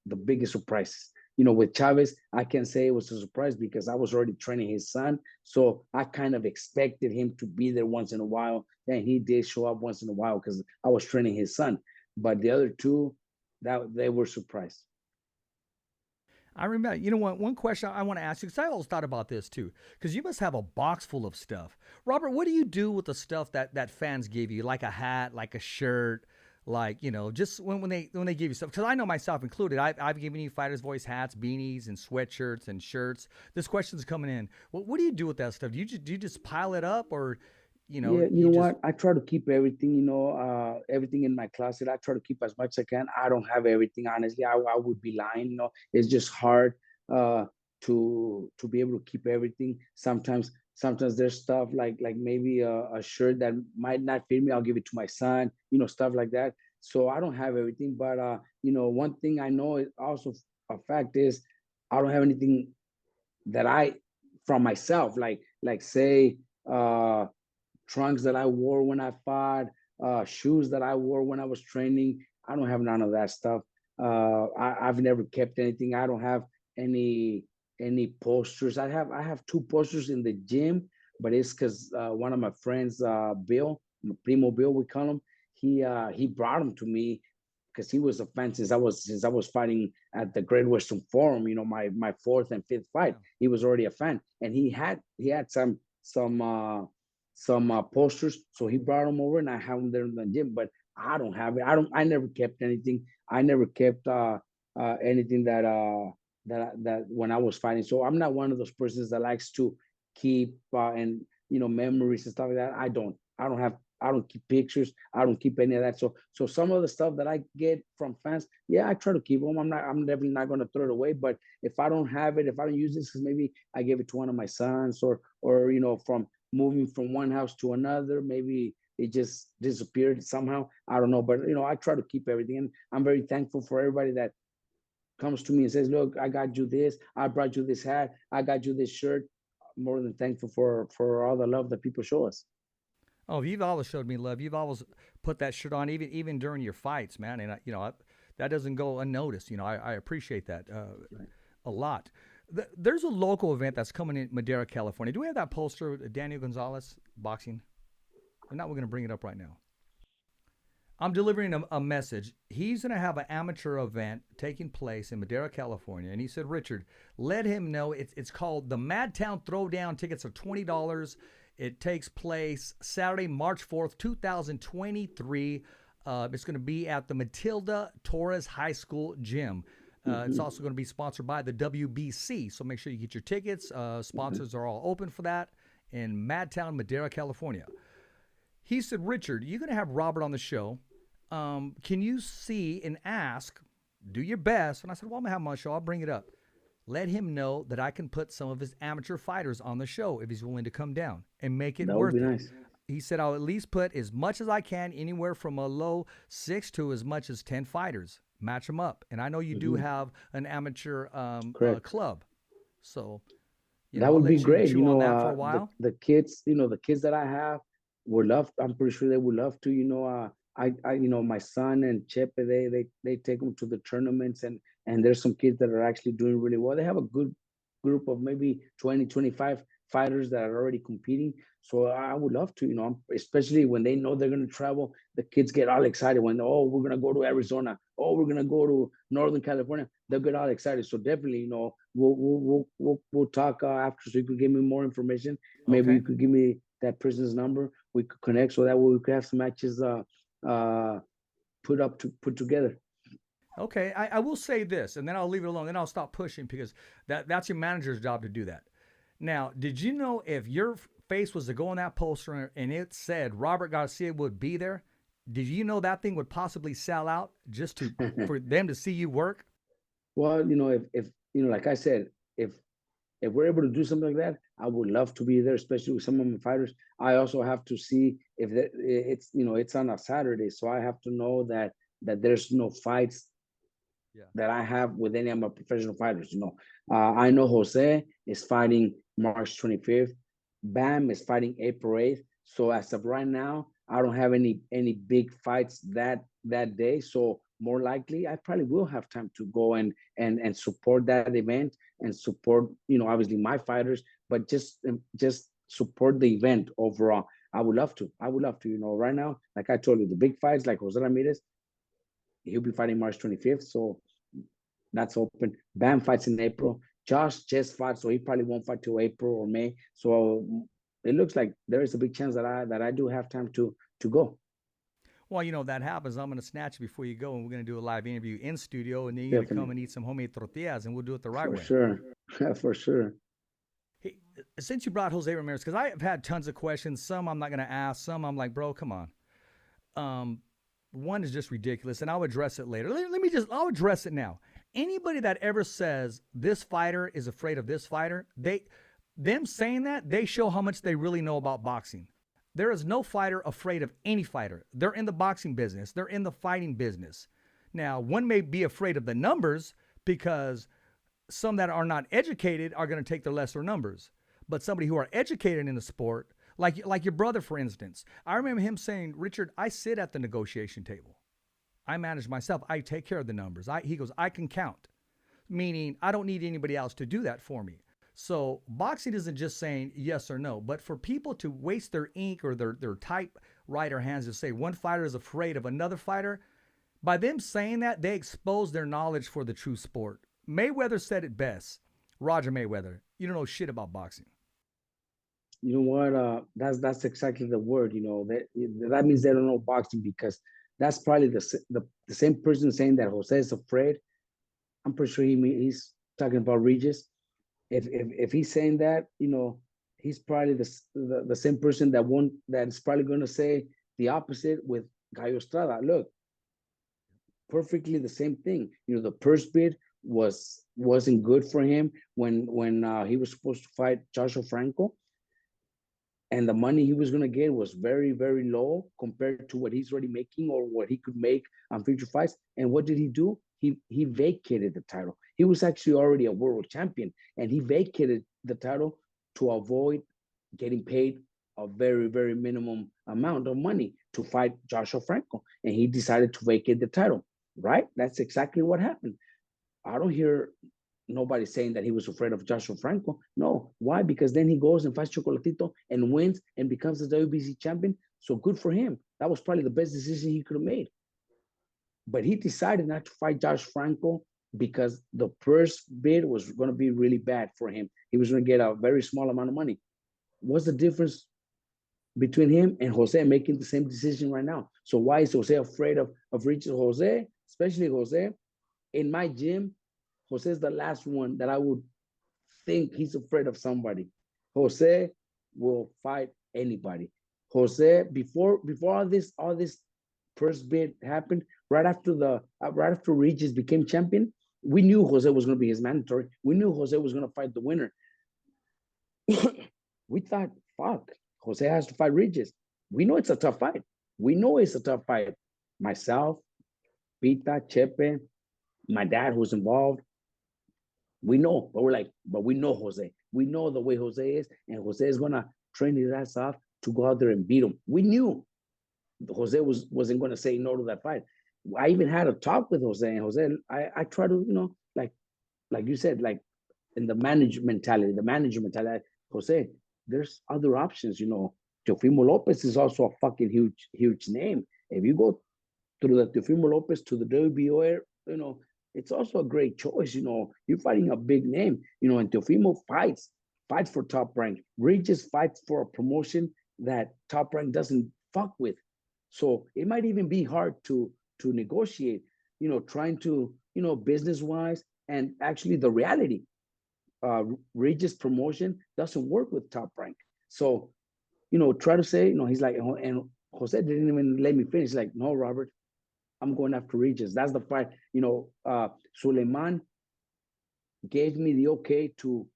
the biggest surprises. With Chavez, I can say it was a surprise because I was already training his son. So I kind of expected him to be there once in a while. And he did show up once in a while because I was training his son. But the other two, that they were surprised. I remember, one question I want to ask you, because I always thought about this too, because you must have a box full of stuff. Robert, what do you do with the stuff that fans give you, like a hat, like a shirt, like, just when they give you stuff? Because I know myself included, I've given you Fighters Voice hats, beanies, and sweatshirts and shirts. This question's coming in. What do you do with that stuff? Do you just pile it up, or Yeah, you you know just... what? I try to keep everything, everything in my closet. I try to keep as much as I can. I don't have everything, honestly. I would be lying. It's just hard uh, to be able to keep everything. Sometimes there's stuff like maybe a shirt that might not fit me. I'll give it to my son. Stuff like that. So I don't have everything, but one thing I know is also a fact is I don't have anything that I from myself, like say. Trunks that I wore when I fought, shoes that I wore when I was training. I don't have none of that stuff. I've never kept anything. I don't have any any posters. I have two posters in the gym, but it's because one of my friends, Bill, Primo Bill, we call him. He brought them to me because he was a fan since I was fighting at the Great Western Forum. My fourth and fifth fight. Yeah. He was already a fan, and he had some posters. So he brought them over, and I have them there in the gym. But I don't have it. I never kept anything. I never kept anything that when I was fighting. So I'm not one of those persons that likes to keep and memories and stuff like that. I don't. I don't have. I don't keep pictures. I don't keep any of that. So some of the stuff that I get from fans, yeah, I try to keep them. I'm definitely not going to throw it away. But if I don't have it, if I don't use this, because maybe I gave it to one of my sons, or from moving from one house to another, maybe it just disappeared somehow. I don't know. But I try to keep everything, and I'm very thankful for everybody that comes to me and says, "Look, I got you this. I brought you this hat. I got you this shirt." More than thankful for all the love that people show us. Oh, you've always showed me love. You've always put that shirt on, even during your fights, man. And that doesn't go unnoticed. I appreciate that Right. a lot. There's a local event that's coming in Madera, California. Do we have that poster, Daniel Gonzalez boxing? If not, we're going to bring it up right now. I'm delivering a message. He's going to have an amateur event taking place in Madera, California. And he said, Richard, let him know. It's called the Madtown Throwdown. Tickets are $20. It takes place Saturday, March 4th, 2023. It's going to be at the Matilda Torres High School gym. It's also going to be sponsored by the WBC. So make sure you get your tickets. Sponsors are all open for that in Madtown, Madera, California. He said, Richard, you're going to have Robert on the show. Can you see and ask, do your best? And I said, well, I'm going to have him on the show. I'll bring it up. Let him know that I can put some of his amateur fighters on the show if he's willing to come down and make it That would worth be it. nice. He said, I'll at least put as much as I can, anywhere from a low 6 to as much as 10 fighters. Match them up. And I know you do have an amateur Correct. club. So, That I'll would be let you great. chew on that for a while. The kids, the kids that I have would love. I'm pretty sure they would love to. My son and Chepe, they take them to the tournaments, and there's some kids that are actually doing really well. They have a good group of maybe 20, 25 fighters that are already competing. So I would love to, especially when they know they're going to travel. The kids get all excited when, oh, we're going to go to Arizona. Oh, we're going to go to Northern California. They'll get all excited. So definitely, we'll talk after, so you could give me more information. Maybe you could give me that person's number. We could connect so that way we could have some matches put together. Okay, I will say this, and then I'll leave it alone. Then I'll stop pushing because that's your manager's job to do that. Now, did you know if your face was to go on that poster and it said Robert Garcia would be there, did you know that thing would possibly sell out just for them to see you work? Well, if like I said, if we're able to do something like that, I would love to be there, especially with some of my fighters. I also have to see if it's on a Saturday, so I have to know that there's no fights that I have with any of my professional fighters. I know Jose is fighting March 25th. Bam is fighting April 8th. So as of right now, I don't have any big fights that day. So more likely, I probably will have time to go and support that event and support, obviously my fighters, but just support the event overall. I would love to. Right now, like I told you, the big fights like Jose Ramirez, he'll be fighting March 25th. So that's open. Bam fights in April. Josh just fought, so he probably won't fight till April or May. So it looks like there is a big chance that I do have time to go. Well, that happens. I'm going to snatch you before you go, and we're going to do a live interview in studio, and then you're going to come and eat some homemade tortillas, and we'll do it the right way. For sure. For sure. Hey, since you brought Jose Ramirez, because I have had tons of questions. Some I'm not going to ask. Some I'm like, bro, come on. One is just ridiculous, and I'll address it later. I'll address it now. Anybody that ever says this fighter is afraid of this fighter, them saying that, they show how much they really know about boxing. There is no fighter afraid of any fighter. They're in the boxing business. They're in the fighting business. Now, one may be afraid of the numbers because some that are not educated are going to take the lesser numbers. But somebody who are educated in the sport, like your brother, for instance, I remember him saying, Richard, I sit at the negotiation table. I manage myself. I take care of the numbers. He goes, I can count, meaning I don't need anybody else to do that for me. So boxing isn't just saying yes or no, but for people to waste their ink or their typewriter hands to say one fighter is afraid of another fighter, by them saying that, they expose their knowledge for the true sport. Mayweather said it best. Roger Mayweather, you don't know shit about boxing. You know what? That's exactly the word. That means they don't know boxing, because that's probably the same person saying that Jose is afraid. I'm pretty sure he's talking about Regis. If he's saying that, he's probably the same person that's probably going to say the opposite with Gallo Estrada. Look, perfectly the same thing. The purse bid wasn't good for him when he was supposed to fight Joshua Franco. And the money he was going to get was very, very low compared to what he's already making or what he could make on future fights. And what did he do? He vacated the title. He was actually already a world champion, and he vacated the title to avoid getting paid a very, very minimum amount of money to fight Joshua Franco. And he decided to vacate the title, right? That's exactly what happened. I don't hear nobody saying that he was afraid of Joshua Franco. No. Why? Because then he goes and fights Chocolatito and wins and becomes the WBC champion. So good for him. That was probably the best decision he could have made. But he decided not to fight Josh Franco because the purse bid was going to be really bad for him. He was going to get a very small amount of money. What's the difference between him and Jose making the same decision right now? So why is Jose afraid of reaching Jose, especially Jose? In my gym, Jose is the last one that I would think he's afraid of somebody. Jose will fight anybody. Jose, before all this first bid happened, right after Regis became champion, we knew Jose was going to be his mandatory. We knew Jose was going to fight the winner. We thought, fuck, Jose has to fight Regis. We know it's a tough fight. Myself, Pita, Chepe, my dad who's involved. We know, but we're like, but we know Jose. We know the way Jose is, and Jose is gonna train his ass off to go out there and beat him. We knew Jose wasn't gonna say no to that fight. I even had a talk with Jose, and Jose, I try to, like you said, like in the manager mentality, Jose, there's other options, Teofimo Lopez is also a fucking huge name. If you go through the Teofimo Lopez to the WBO, it's also a great choice. You're fighting a big name, and Teofimo fights for Top Rank. Regis fights for a promotion that Top Rank doesn't fuck with. So it might even be hard to negotiate, trying to, business wise, and actually the reality. Regis promotion doesn't work with Top Rank. So, try to say, he's like, and Jose didn't even let me finish. Like, no, Robert, I'm going after Regis. That's the fight. Suleiman gave me the okay to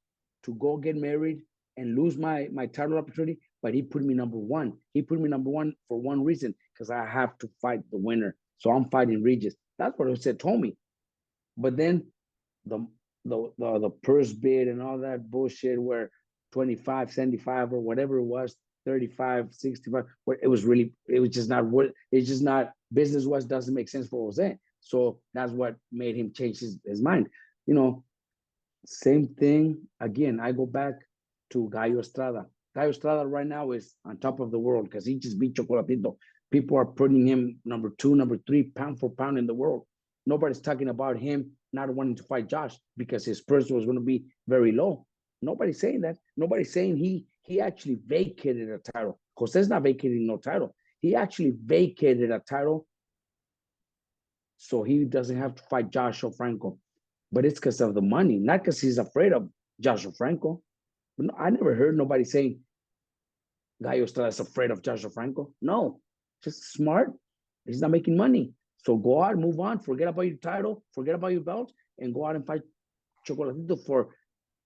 go get married and lose my title opportunity, but he put me number one. He put me number one for one reason, because I have to fight the winner. So I'm fighting Regis. That's what Jose told me. But then the purse bid and all that bullshit, where 25, 75 or whatever it was, 35, 65, where it was just not business wise, doesn't make sense for Jose. So that's what made him change his mind. Same thing again. I go back to Gallo Estrada. Gallo Estrada right now is on top of the world because he just beat Chocolatito. People are putting him number 2, number 3, pound for pound in the world. Nobody's talking about him not wanting to fight Josh because his purse was going to be very low. Nobody's saying that. Nobody's saying he actually vacated a title. Jose's not vacating no title. He actually vacated a title so he doesn't have to fight Joshua Franco. But it's because of the money, not because he's afraid of Joshua Franco. I never heard nobody saying Gallo Estrada is afraid of Joshua Franco. No, just smart. He's not making money. So go out, move on, forget about your title, forget about your belt, and go out and fight Chocolatito for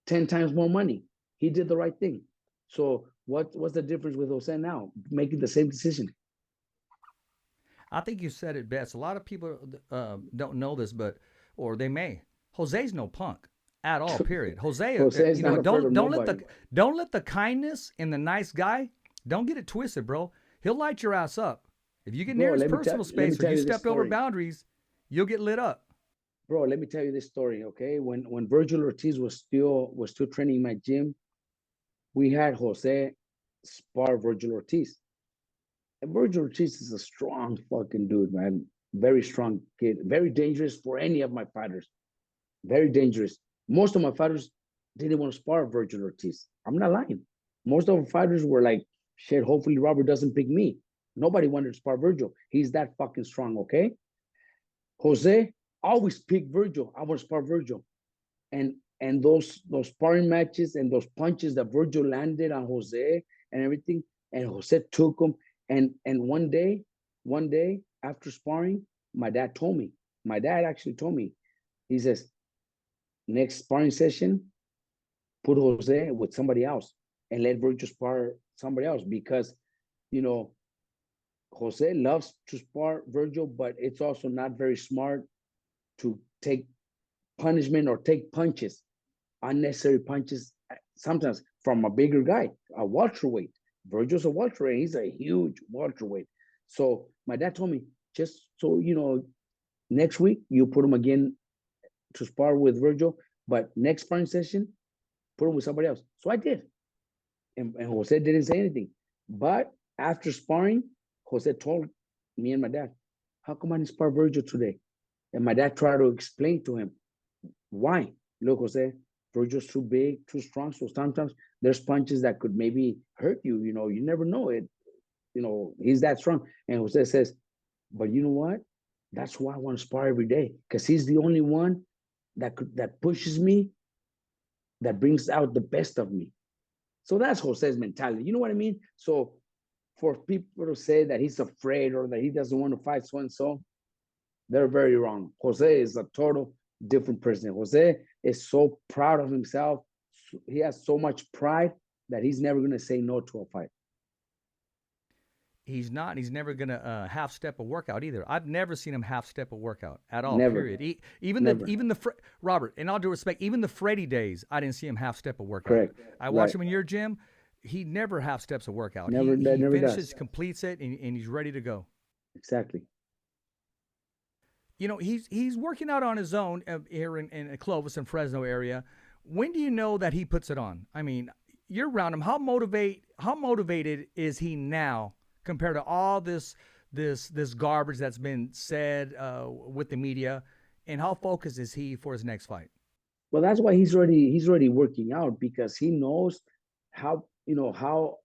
10 times more money. He did the right thing. So what's the difference with Jose now? Making the same decision. I think you said it best. A lot of people don't know this, or they may. Jose's no punk at all. Period. Jose, don't let the kindness and the nice guy, don't get it twisted, bro. He'll light your ass up. If you get near his personal space or you step over boundaries, you'll get lit up. Bro, let me tell you this story, okay? When Virgil Ortiz was still training in my gym, we had Jose spar Virgil Ortiz. And Virgil Ortiz is a strong fucking dude, man. Very strong kid. Very dangerous for any of my fighters. Very dangerous. Most of my fighters didn't want to spar Virgil Ortiz. I'm not lying. Most of the fighters were like, shit, hopefully Robert doesn't pick me. Nobody wanted to spar Virgil. He's that fucking strong, okay? Jose always picked Virgil. I want to spar Virgil. And those sparring matches and those punches that Virgil landed on Jose and everything, and Jose took them. And one day after sparring, my dad actually told me, he says, next sparring session, put Jose with somebody else and let Virgil spar somebody else, because, Jose loves to spar Virgil, but it's also not very smart to take punishment or take punches, unnecessary punches, sometimes from a bigger guy, a welterweight. Virgil's a welterweight. He's a huge welterweight. So my dad told me, just so next week you put him again to spar with Virgil, but next sparring session, put him with somebody else. So I did. And Jose didn't say anything. But after sparring, Jose told me and my dad, how come I didn't spar Virgil today? And my dad tried to explain to him why. Look, Jose, Virgil's too big, too strong. So sometimes there's punches that could maybe hurt you. You never know it. He's that strong. And Jose says, but you know what? That's why I want to spar every day, because he's the only one that pushes me, that brings out the best of me. So that's Jose's mentality. You know what I mean? So for people to say that he's afraid or that he doesn't want to fight so and so, they're very wrong. Jose is a total different person. Jose is so proud of himself. He has so much pride that he's never going to say no to a fight. He's not. He's never gonna half step a workout either. I've never seen him half step a workout at all. Never. Period. Never. Robert, in all due respect, even the Freddie days, I didn't see him half step a workout. Correct. I watch him in your gym. He never half steps a workout. Never. He Never finishes, does. completes it, and he's ready to go. Exactly. You know, he's working out on his own here in Clovis and Fresno area. When do you know that he puts it on? I mean, you're around him. How motivated is he now compared to all this garbage that's been said with the media, and how focused is he for his next fight? Well, that's why he's already working out, because he knows how how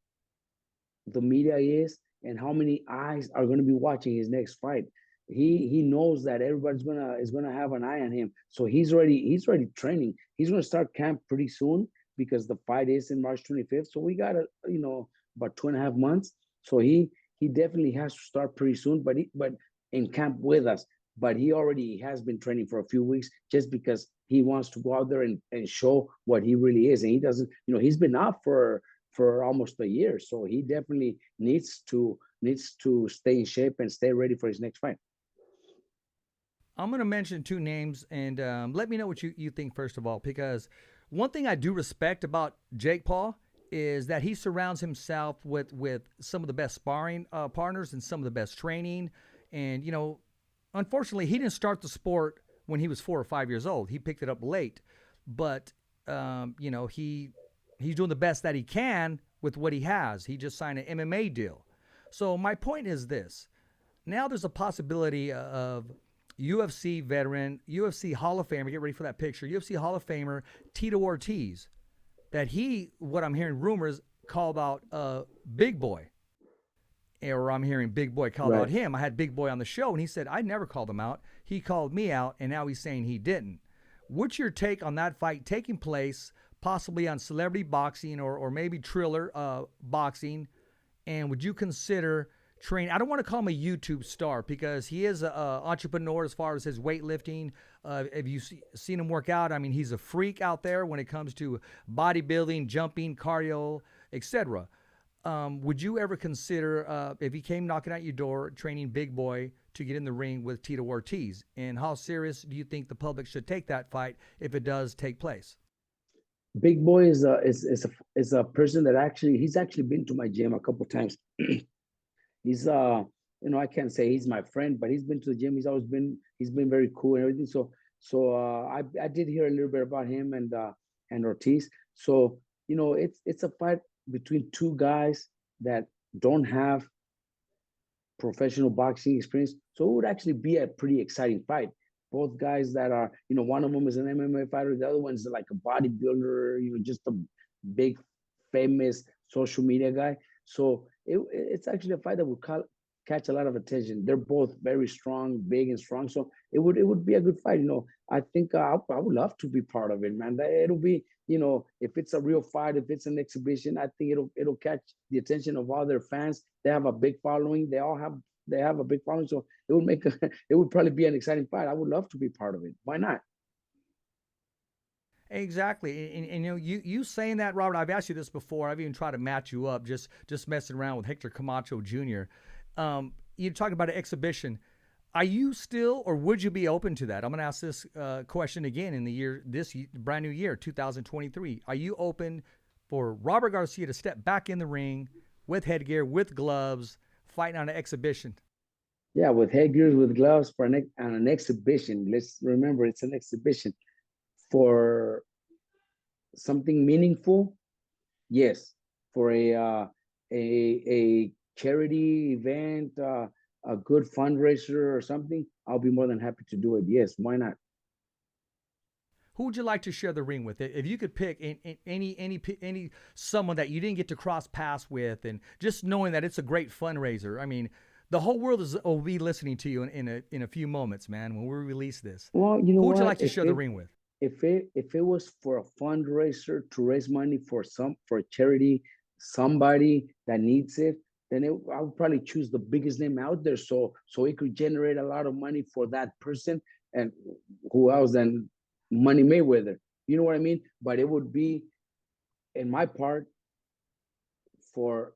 the media is and how many eyes are going to be watching his next fight. He knows that everybody's gonna have an eye on him. So he's already training. He's gonna start camp pretty soon, because the fight is in March 25th. So we got about 2.5 months. So he definitely has to start pretty soon, but in camp with us. But he already has been training for a few weeks, just because he wants to go out there and show what he really is. And he doesn't, he's been out for almost a year. So he definitely needs to stay in shape and stay ready for his next fight. I'm going to mention two names, and let me know what you think first of all, because one thing I do respect about Jake Paul is that he surrounds himself with some of the best sparring partners and some of the best training. And, unfortunately, he didn't start the sport when he was 4 or 5 years old. He picked it up late. But, he's doing the best that he can with what he has. He just signed an MMA deal. So my point is this. Now there's a possibility of UFC veteran, UFC Hall of Famer, get ready for that picture, UFC Hall of Famer Tito Ortiz, that what I'm hearing rumors, called out Big Boy. Or I'm hearing Big Boy called out him. I had Big Boy on the show, and he said, I never called him out. He called me out, and now he's saying he didn't. What's your take on that fight taking place, possibly on celebrity boxing or maybe Triller boxing? And would you consider train? I don't want to call him a YouTube star, because he is an entrepreneur as far as his weightlifting. If you've seen him work out, I mean, he's a freak out there when it comes to bodybuilding, jumping, cardio, etc. Would you ever consider, if he came knocking at your door, training Big Boy to get in the ring with Tito Ortiz? And how serious do you think the public should take that fight if it does take place? Big Boy is a person that he's actually been to my gym a couple of times. He's I can't say he's my friend, but he's been to the gym. He's been very cool and everything. So I did hear a little bit about him and Ortiz. So it's a fight between two guys that don't have professional boxing experience. So it would actually be a pretty exciting fight. Both guys that are, one of them is an MMA fighter, the other one's like a bodybuilder, just a big famous social media guy. So it's actually a fight that would catch a lot of attention. They're both very strong, big and strong. So it would be a good fight. I think I would love to be part of it, man. It'll be, if it's a real fight, if it's an exhibition, I think it'll catch the attention of all their fans. They have a big following. They have a big following. So it would probably be an exciting fight. I would love to be part of it. Why not? Exactly. And you saying that, Robert, I've asked you this before. I've even tried to match you up, just messing around with Hector Camacho Jr. You're talking about an exhibition. Are you still, or would you be open to that? I'm going to ask this question again in this brand new year, 2023. Are you open for Robert Garcia to step back in the ring with headgear, with gloves, fighting on an exhibition? Yeah, with headgear, with gloves on an exhibition. Let's remember, it's an exhibition. For something meaningful, yes. For a charity event, a good fundraiser or something, I'll be more than happy to do it. Yes, why not? Who would you like to share the ring with? If you could pick any someone that you didn't get to cross paths with, and just knowing that it's a great fundraiser. I mean, the whole world will be listening to you in a few moments, man, when we release this. Well, who would you like to share the ring with? If it was for a fundraiser to raise money for a charity, somebody that needs it, then I would probably choose the biggest name out there, so it could generate a lot of money for that person. And who else than Money Mayweather? You know what I mean? But it would be, in my part, for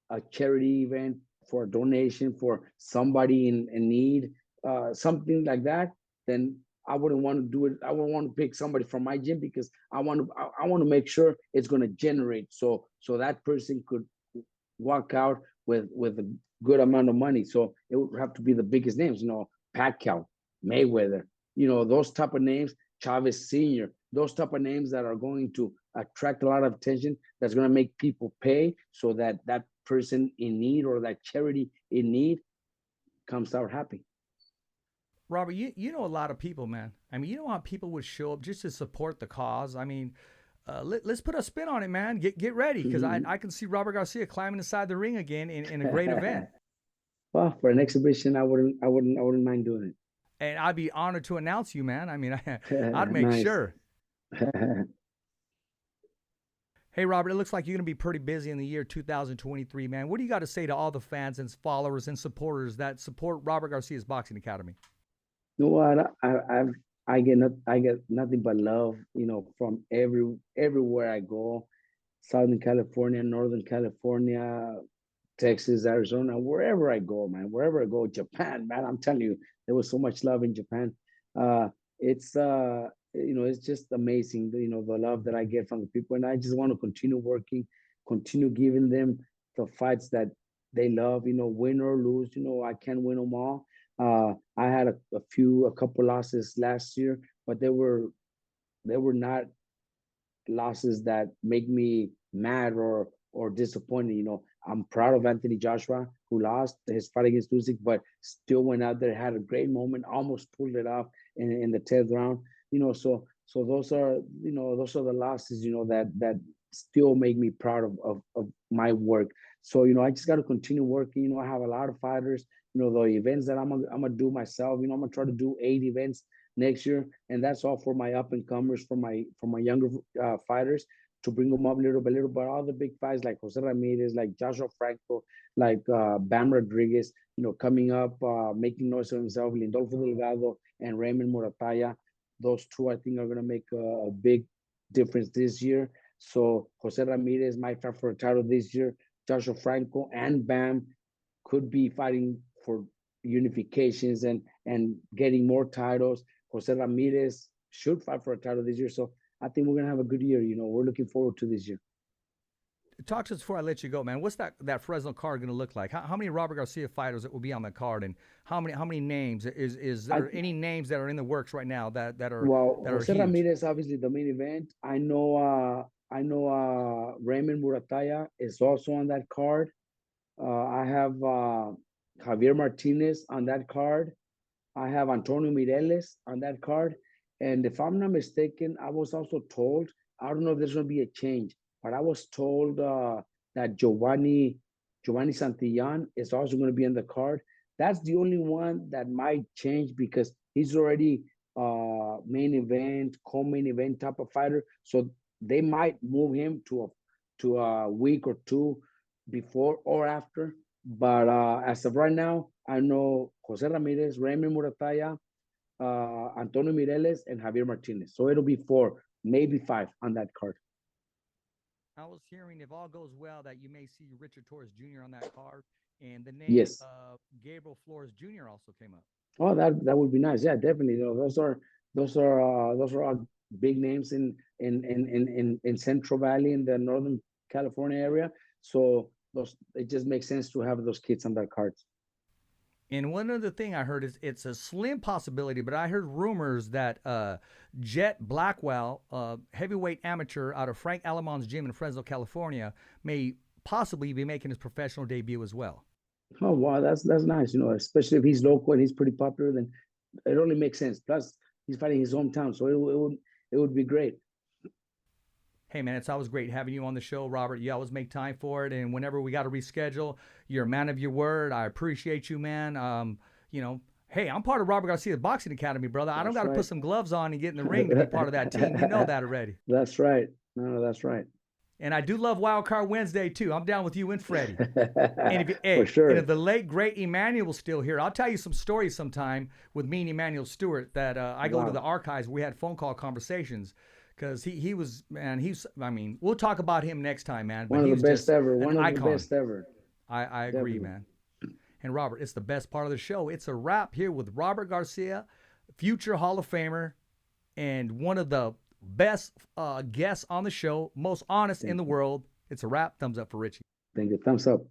a charity event for a donation for somebody in need, something like that, then I wouldn't want to do it. I wouldn't want to pick somebody from my gym because I want to make sure it's going to generate so that person could walk out with a good amount of money. So it would have to be the biggest names, Pacquiao, Mayweather, those type of names, Chavez Sr., those type of names that are going to attract a lot of attention, that's going to make people pay so that that person in need or that charity in need comes out happy. Robert, you know a lot of people, man. I mean, you know how people would show up just to support the cause. I mean, let's put a spin on it, man. Get ready, because I can see Robert Garcia climbing inside the ring again in a great event. Well, for an exhibition, I wouldn't mind doing it. And I'd be honored to announce you, man. I mean, I'd make sure. Hey, Robert, it looks like you're going to be pretty busy in the year 2023, man. What do you got to say to all the fans and followers and supporters that support Robert Garcia's Boxing Academy? You know what? I get nothing but love, from everywhere I go. Southern California, Northern California, Texas, Arizona, wherever I go, man, wherever I go, Japan, man, I'm telling you, there was so much love in Japan. It's just amazing, the love that I get from the people. And I just want to continue working, continue giving them the fights that they love, win or lose, I can't win them all. I had a couple losses last year, but they were not losses that make me mad or disappointed. I'm proud of Anthony Joshua, who lost his fight against Usyk, but still went out there, had a great moment, almost pulled it off in the 10th round. So those are the losses, that still make me proud of my work. So, I just got to continue working. I have a lot of fighters, the events that I'm gonna do myself. I'm gonna try to do 8 events next year, and that's all for my up and comers, for my younger fighters, to bring them up little by little. But all the big fights like Jose Ramirez, like Joshua Franco, like Bam Rodriguez, coming up, making noise of himself, Lindolfo Delgado and Raymond Murataya. Those two, I think, are going to make a big difference this year. So Jose Ramirez might fight for a title this year. Joshua Franco and Bam could be fighting for unifications and getting more titles. Jose Ramirez should fight for a title this year. So I think we're going to have a good year. We're looking forward to this year. Talk to us before I let you go, man. What's that Fresno card going to look like? How many Robert Garcia fighters that will be on the card, and how many names? Is there any names that are in the works right now that are Jose huge? Ramirez, obviously the main event. I know Raymond Murataya is also on that card. I have Javier Martinez on that card. I have Antonio Mireles on that card. And if I'm not mistaken, I was also told, I don't know if there's going to be a change, but I was told that Giovanni Santillán is also going to be on the card. That's the only one that might change because he's already main event, co-main event type of fighter. So they might move him to a week or two before or after. But as of right now, I know Jose Ramirez, Raymond Murataya, Antonio Mireles, and Javier Martinez. So it'll be 4, maybe 5 on that card. I was hearing, if all goes well, that you may see Richard Torres Jr. on that card, and the name Yes. Gabriel Flores Jr. also came up. Oh, that would be nice. Yeah, definitely. Those are all big names in Central Valley in the Northern California area. So it just makes sense to have those kids on that card. And one other thing I heard is it's a slim possibility, but I heard rumors that Jet Blackwell, heavyweight amateur out of Frank Alamon's gym in Fresno, California, may possibly be making his professional debut as well. Oh, wow, that's nice. Especially if he's local and he's pretty popular, then it only makes sense. Plus, he's fighting his hometown, so it would be great. Hey, man, it's always great having you on the show, Robert. You always make time for it, and whenever we got to reschedule, you're a man of your word. I appreciate you, man. Hey, I'm part of Robert Garcia's Boxing Academy, brother. I don't got to put some gloves on and get in the ring to be part of that team. You know that already. That's right. No, that's right. And I do love Wild Card Wednesday, too. I'm down with you and Freddie. And For sure. And if the late, great Emmanuel's still here, I'll tell you some stories sometime with me and Emmanuel Stewart that I go to the archives. We had phone call conversations. Because he was, man, we'll talk about him next time, man. But One of the best ever. I agree, Definitely. man. And Robert, it's the best part of the show. It's a wrap here with Robert Garcia, future Hall of Famer, and one of the best guests on the show, most honest in the world. It's a wrap. Thumbs up for Richie. Thank you. Thumbs up.